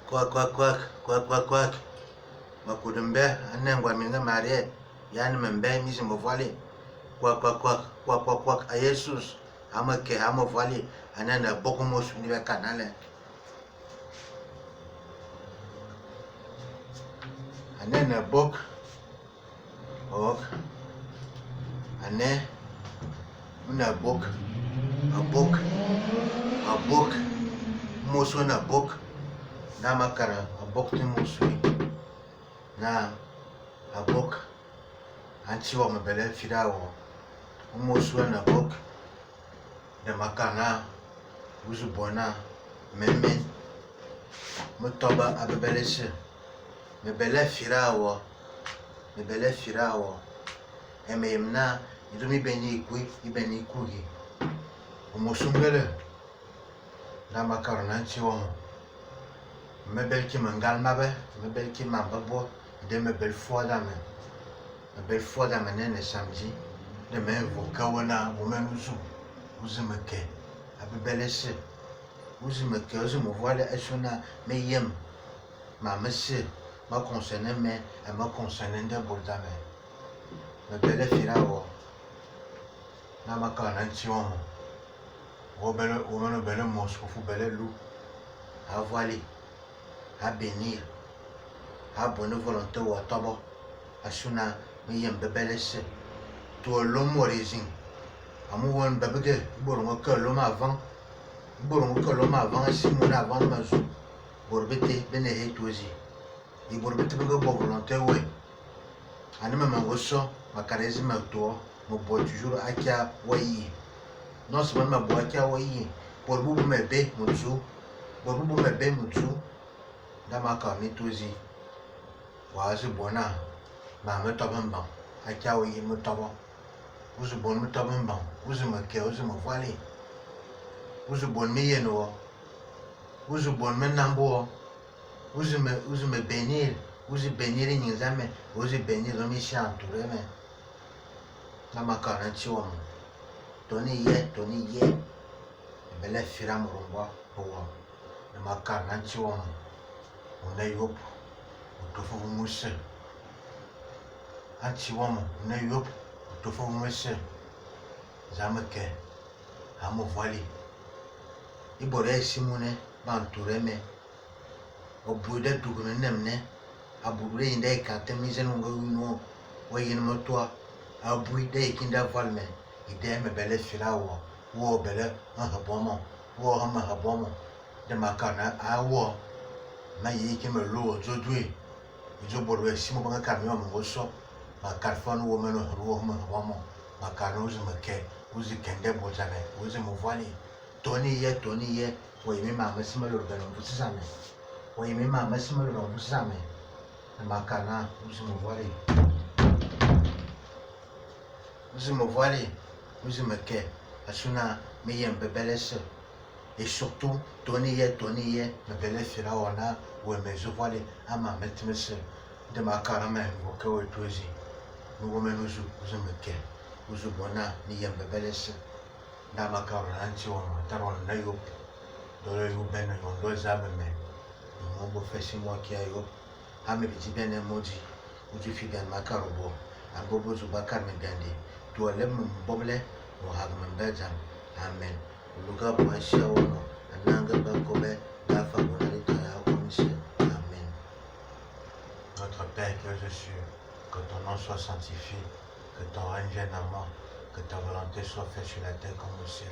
Quack. Ma kudumbe, anengwa minga marie, yani membe, misi mvali. Quack. A Jesus, amake, amovali, anena bokomos, niwe kanale. Anena bok, ok. Ane, una bok, a bok, moso na bok, na makara, a bok ti mosui. Na a bok, anchiwa mabele fidawo, moso na bok, de makana, uzubona, memen, mutoba abebelese, mebele firawo, emeyemna, idumi beni ikui, ibeni ikugi, umosumbele, na makara na anchiwa mo. Mebel ki mangal mabe, mebel ki mambabo, de mebel foda me nene samedi, de me voka wana, women uzumeke, abebelese, uzumeke, uzumuvoile esuna, me yem, ma messe, ma concerne me, et ma concerne de boldame. Mebele firawo, na makara na anchiwa mo. Women bele moscofu bele lou, a voile. À bénir, à bonne volonté ou à tobo, à suna, mais yem bebelese, to l'homme origine. À mon bébé, bourron que l'homme avant, si mon avant ma zou, bourbete, benehe tozi. Il bourbete bonne volonté, oui. À ne me mangoso, ma caresse ma tour, mon bois toujours à kia, oui. Non, c'est ma bois kia, oui. Pour vous, me bé, mon zou, pour vous, me bé, mon zou. Dama karni tozi wazi bona ma metoban ban akawo yi metobo uzu bon metoban ban uzu make uzu mvali uzu bon meyeno uzu bon menambo uzu me benir uzu benir nyizame uzu benir mi chanture me dama karni chiwo toni ye bele firam rumba ho dama karni chiwo on a yop, on te faut mousse. Antiwamo, on a yop, on te faut mousse. Zameke, amo voili. Ibore simone, bantoure me. Obude dugune nemne. Abure inde kate mise nunga uno. Wayin motoa. Abuide kinda valme. Ide me bele filawo. Wo bele un habomo. Wo hama habomo. De makana awo. Ma yi ki me lo jodwe ijo borwe simo banga kamyo mo so ma karfon wo meno ro mo wamo ma kanu uzi make uzi kende bojane uzi mo vali toni ye wo yimi ma masima lo beno busame wo yimi ma masima lo busame ma kana uzi mo vali uzi make asuna me yem bebelese. Et surtout, Tony ye, me belle fila wana, ou me je vois les ama metmese de ma carame, ou que ou tozi. Nous women nous me ke, nous bona, ni yem bebelese. Na ma caranti ou taron na yo, dole you ben yon dos abeme. Mon beau fait si moi qui a yo, a me petit bien emoji, ou du figan ma carobo, un bobo zubacar me gandi, tu a lem boble, ou hag me bedjam. Amen. Luga Boasia Ono, Ananga Bakobe, Gafa Bonalita Yakomise. Amen. Notre Père que je suis, que ton nom soit sanctifié, que ton règne vienne à moi, que ta volonté soit faite sur la terre comme au ciel.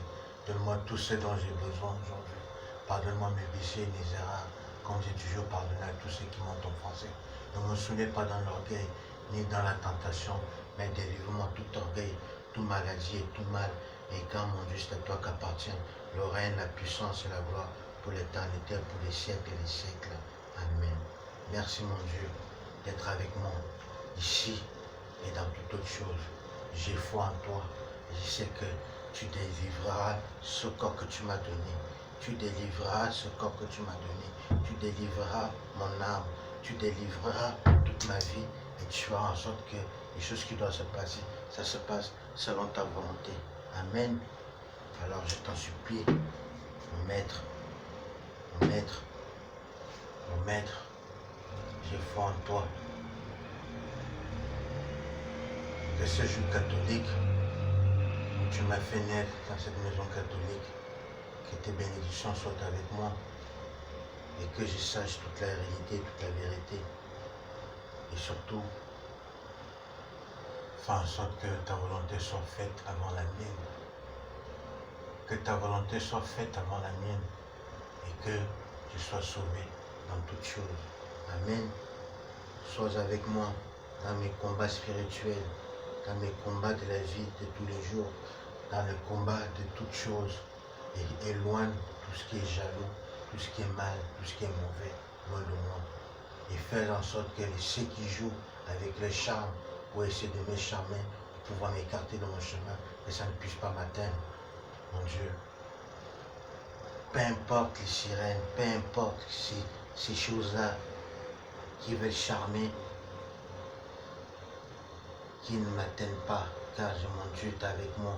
Donne-moi tout ce dont j'ai besoin aujourd'hui. Pardonne-moi mes péchés et mes erreurs, comme j'ai toujours pardonné à tous ceux qui m'ont offensé. Ne me soulève pas dans l'orgueil, ni dans la tentation, mais délivre-moi tout orgueil, toute maladie et tout mal. Et quand mon Dieu, c'est à toi qu'appartient le règne, la puissance et la gloire pour l'éternité, pour les siècles et les siècles. Amen. Merci mon Dieu d'être avec moi ici et dans toute autre chose. J'ai foi en toi. Je sais que tu délivreras ce corps que tu m'as donné. Tu délivreras ce corps que tu m'as donné. Tu délivreras mon âme. Tu délivreras toute ma vie. Et tu feras en sorte que les choses qui doivent se passer, ça se passe selon ta volonté. Amen. Alors je t'en supplie, mon maître, Maître, j'ai foi en toi. Que ce jour catholique où tu m'as fait naître dans cette maison catholique, que tes bénédictions soient avec moi et que je sache toute la réalité, toute la vérité. Et surtout, fais en sorte que ta volonté soit faite avant la mienne. Que ta volonté soit faite avant la mienne et que je sois sauvé dans toutes choses. Amen. Sois avec moi dans mes combats spirituels, dans mes combats de la vie de tous les jours, dans le combat de toutes choses. Et éloigne tout ce qui est jaloux, tout ce qui est mal, tout ce qui est mauvais, loin de moi. Et fais en sorte que ceux qui jouent avec le charme pour essayer de me charmer, pour pouvoir m'écarter de mon chemin, que ça ne puisse pas m'atteindre, mon Dieu. Peu importe les sirènes, peu importe ces choses-là qui veulent charmer, qui ne m'atteignent pas, car mon Dieu est avec moi.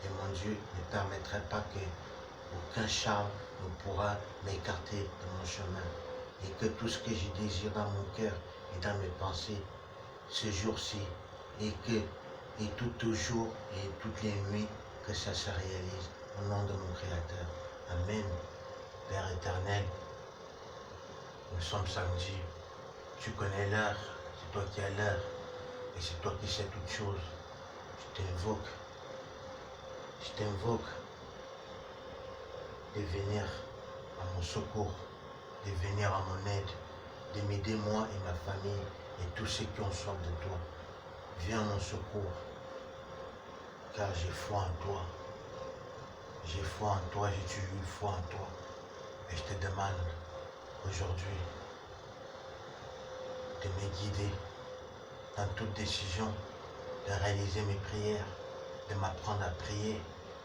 Et mon Dieu ne permettrait pas que aucun charme ne pourra m'écarter de mon chemin. Et que tout ce que je désire dans mon cœur et dans mes pensées, ce jour-ci, et tout toujours et toutes les nuits, que ça se réalise au nom de mon Créateur. Amen. Père éternel, nous sommes samedi. Tu connais l'heure, c'est toi qui as l'heure, et c'est toi qui sais toutes choses. Je t'invoque de venir à mon secours, de venir à mon aide, de m'aider moi et ma famille et tous ceux qui ont soif de toi. Viens à mon secours, car j'ai foi en toi. J'ai foi en toi, j'ai toujours eu foi en toi. Et je te demande aujourd'hui de me guider dans toute décision, de réaliser mes prières, de m'apprendre à prier,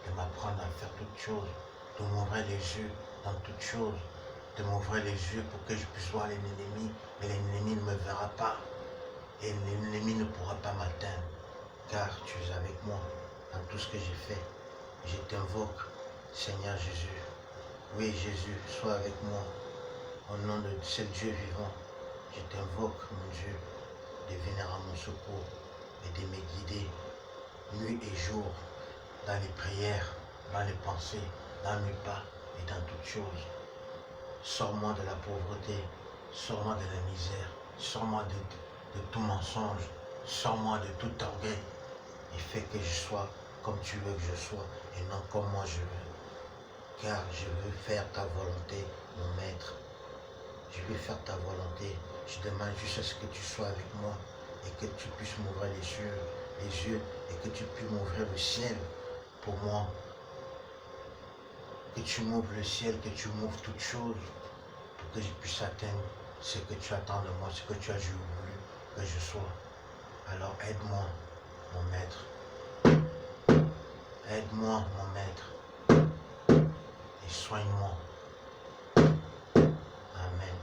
de m'apprendre à faire toutes choses, de m'ouvrir les yeux dans toutes choses, de m'ouvrir les yeux pour que je puisse voir l'ennemi, mais l'ennemi ne me verra pas et l'ennemi ne pourra pas m'atteindre, car tu es avec moi dans tout ce que j'ai fait. Je t'invoque, Seigneur Jésus. Oui, Jésus, sois avec moi. Au nom de ce Dieu vivant, je t'invoque, mon Dieu, de venir à mon secours et de me guider nuit et jour dans les prières, dans les pensées, dans mes pas et dans toutes choses. Sors-moi de la pauvreté, sors-moi de la misère, sors-moi de tout mensonge, sors-moi de tout orgueil et fais que je sois comme tu veux que je sois et non comme moi je veux. Car je veux faire ta volonté, mon maître. Je veux faire ta volonté. Je demande juste à ce que tu sois avec moi et que tu puisses m'ouvrir les yeux et que tu puisses m'ouvrir le ciel pour moi. Que tu m'ouvres le ciel, que tu m'ouvres toutes choses pour que je puisse atteindre ce que tu attends de moi, ce que tu as voulu que je sois. Alors aide-moi, mon maître. Aide-moi, mon maître. Et soigne-moi. Amen.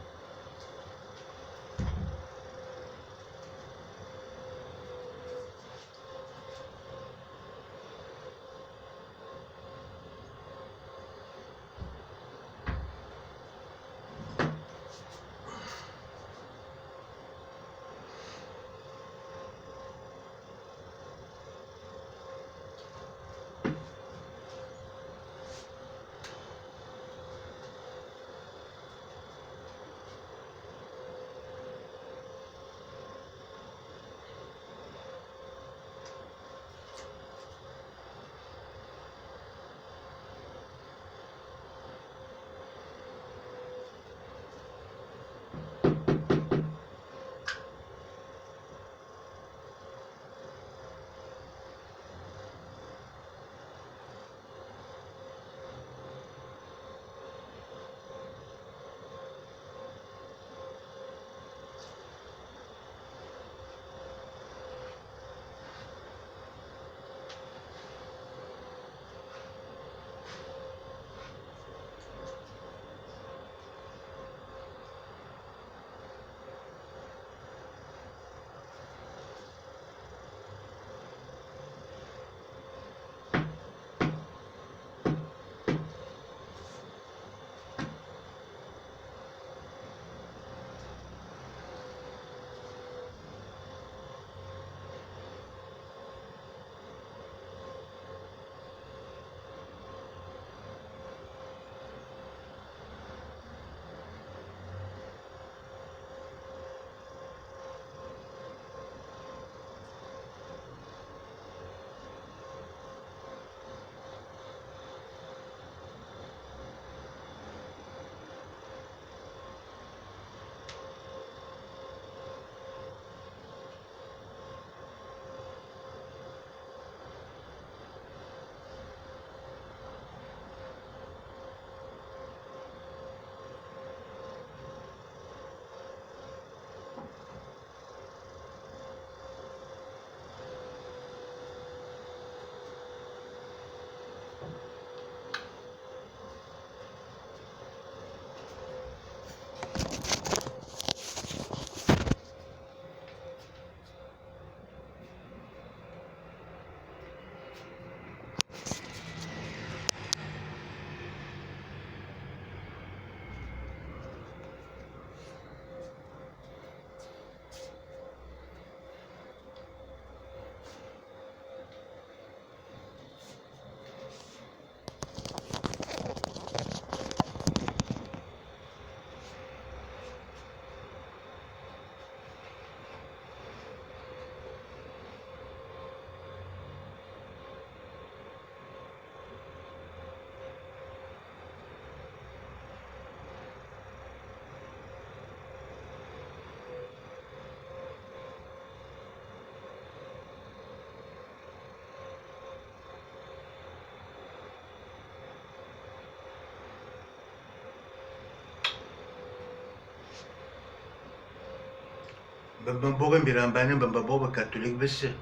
Bambogo mbirambane bambogo catholique bese.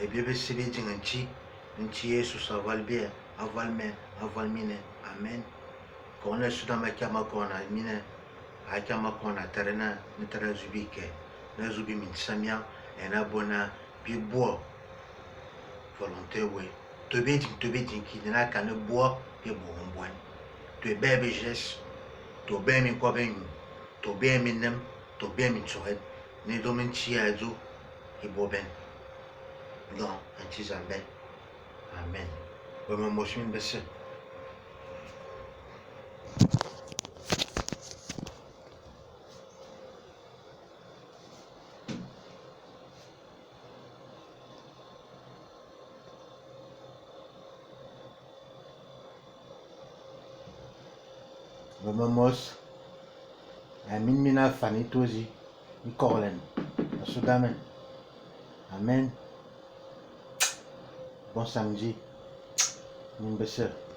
E bien bese be jinganchi. Nchi Jesus avalbia, avalme, avalmine. Amen. Kona sudama kama kona mine. Akama kona terena nitara zubike. Na zubi min samia ena bona bibo volonté we. Tobe jing ki na kana bo bi bo mbwan. To bebe jes. To be min ko ben. To be min nem. To be min choret. Ni do min chia zo iboben. Non, anchi zamben. Amen. Wema moshin bese. Wema mos. Amin mina fani tozi. Ni korlen. Asudamen. Amen. Bon samedi. Min bese.